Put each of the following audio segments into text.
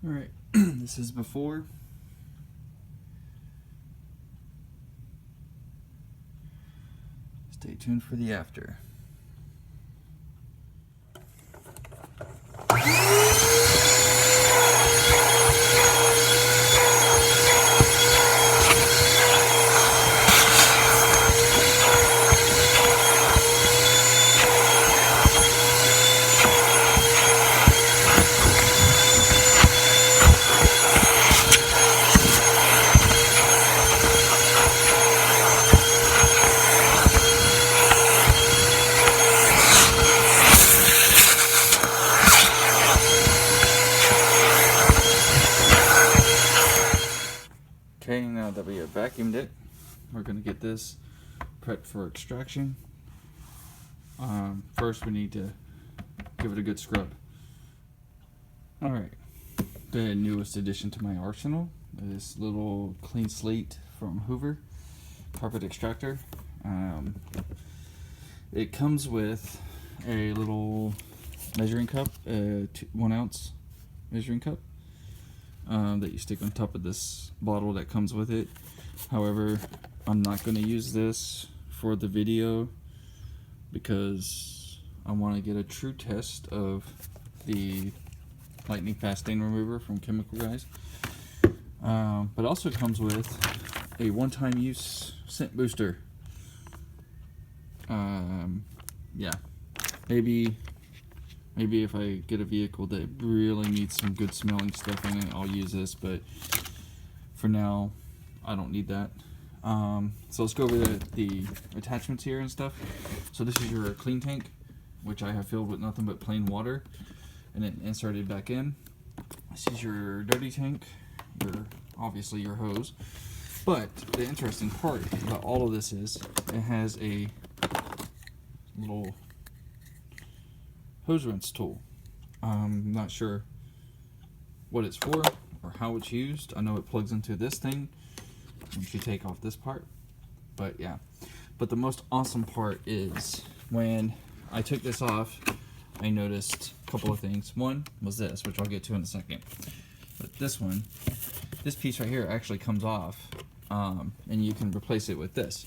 Alright, this is before. Stay tuned for the after. Okay, now that we have vacuumed it, we're going to get this prepped for extraction. First we need to give it a good scrub. Alright, the newest addition to my arsenal, this little clean slate from Hoover carpet extractor. It comes with a little measuring cup, a 1 ounce measuring cup. That you stick on top of this bottle that comes with it. However, I'm not going to use this for the video because I want to get a true test of the Lightning fast stain remover from Chemical Guys. But it also comes with a one-time use scent booster. Yeah, maybe if I get a vehicle that really needs some good smelling stuff in it, I'll use this, but for now, I don't need that. So let's go over the attachments here and stuff. So this is your clean tank, which I have filled with nothing but plain water, and then inserted back in. This is your dirty tank, obviously your hose. But the interesting part about all of this is, it has a little hose rinse tool. I'm not sure what it's for or how it's used. I know it plugs into this thing once you take off this part, but yeah. But the most awesome part is when I took this off, I noticed a couple of things. One was this, which I'll get to in a second. But this piece right here actually comes off, and you can replace it with this.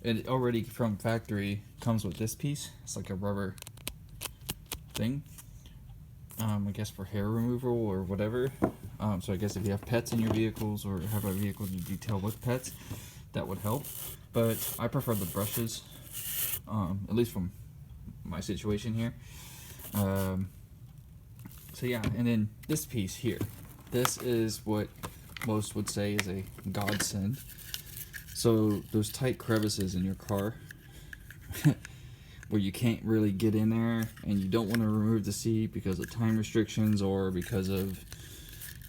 It already from factory comes with this piece. It's like a rubber thing, I guess for hair removal or whatever. So I guess if you have pets in your vehicles or have a vehicle to detail with pets, that would help. But I prefer the brushes, at least from my situation here. So yeah, and then this piece here, this is what most would say is a godsend. So those tight crevices in your car where you can't really get in there and you don't want to remove the seat because of time restrictions or because of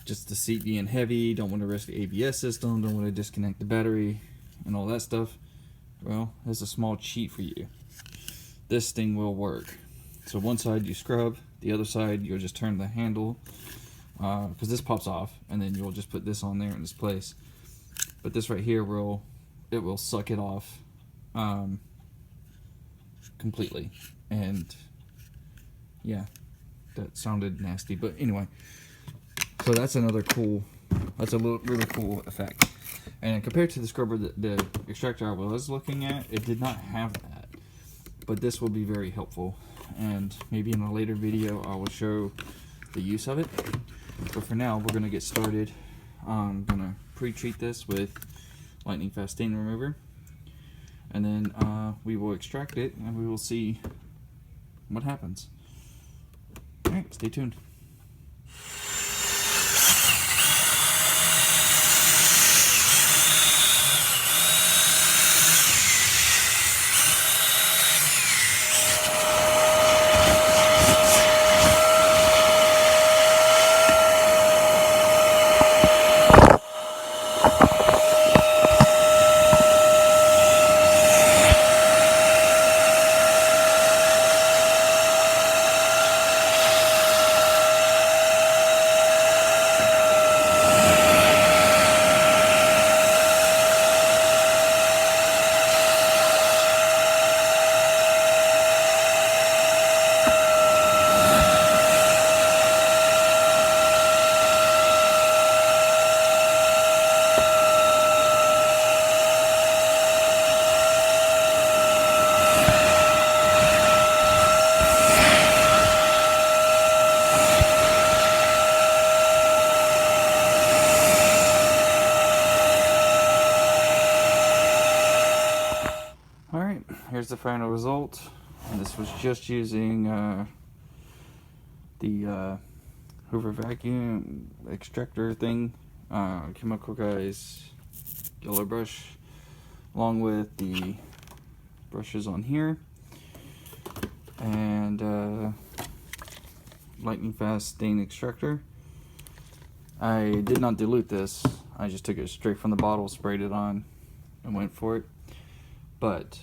just the seat being heavy, don't want to risk the ABS system, don't want to disconnect the battery and all that stuff. Well, there's a small cheat for you. This thing will work. So one side you scrub, the other side you'll just turn the handle, because this pops off, and then you'll just put this on there in this place. But this right here will suck it off completely. And yeah, that sounded nasty, but anyway. So that's another cool, really cool effect. And compared to the scrubber, the extractor I was looking at, it did not have that. But this will be very helpful. And maybe in a later video I will show the use of it. But for now, we're going to get started. I'm going to pre-treat this with Lightning Fast Stain Remover. And then we will extract it and we will see what happens. Alright, stay tuned. there's the final result. And this was just using the Hoover vacuum extractor thing, Chemical Guys yellow brush, along with the brushes on here, and lightning fast stain extractor. I did not dilute this. I just took it straight from the bottle, sprayed it on, and went for it. But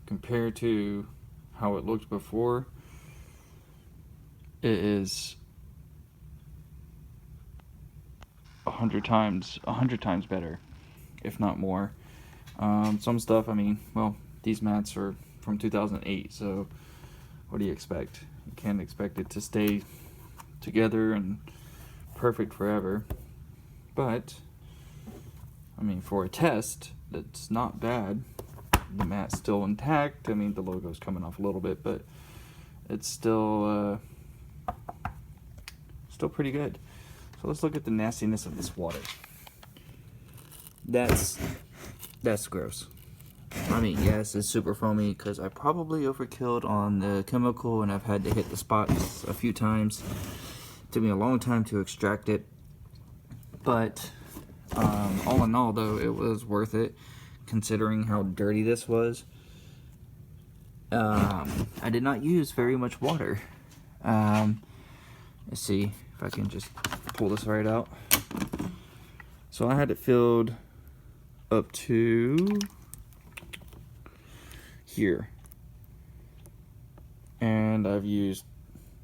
compared to how it looked before, it is 100 times better, if not more. Some stuff, I mean, well, these mats are from 2008, so what do you expect? You can't expect it to stay together and perfect forever. But I mean, for a test, that's not bad. The mat's still intact. I mean, the logo's coming off a little bit, but it's still pretty good. So let's look at the nastiness of this water. That's gross. I mean, yes, it's super foamy because I probably overkilled on the chemical and I've had to hit the spots a few times. It took me a long time to extract it. But all in all, though, it was worth it considering how dirty this was. I did not use very much water. Let's see if I can just pull this right out. So I had it filled up to here, and I've used,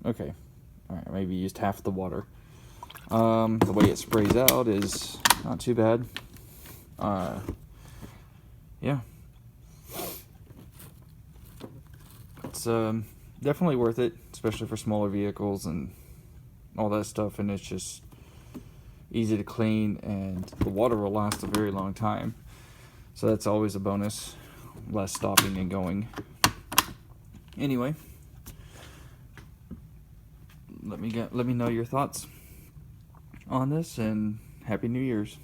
okay, all right, maybe used half the water. The way it sprays out is not too bad. Yeah, it's definitely worth it, especially for smaller vehicles and all that stuff, and it's just easy to clean, and the water will last a very long time, so that's always a bonus. Less stopping and going. Anyway, let me know your thoughts on this, and Happy New Year's.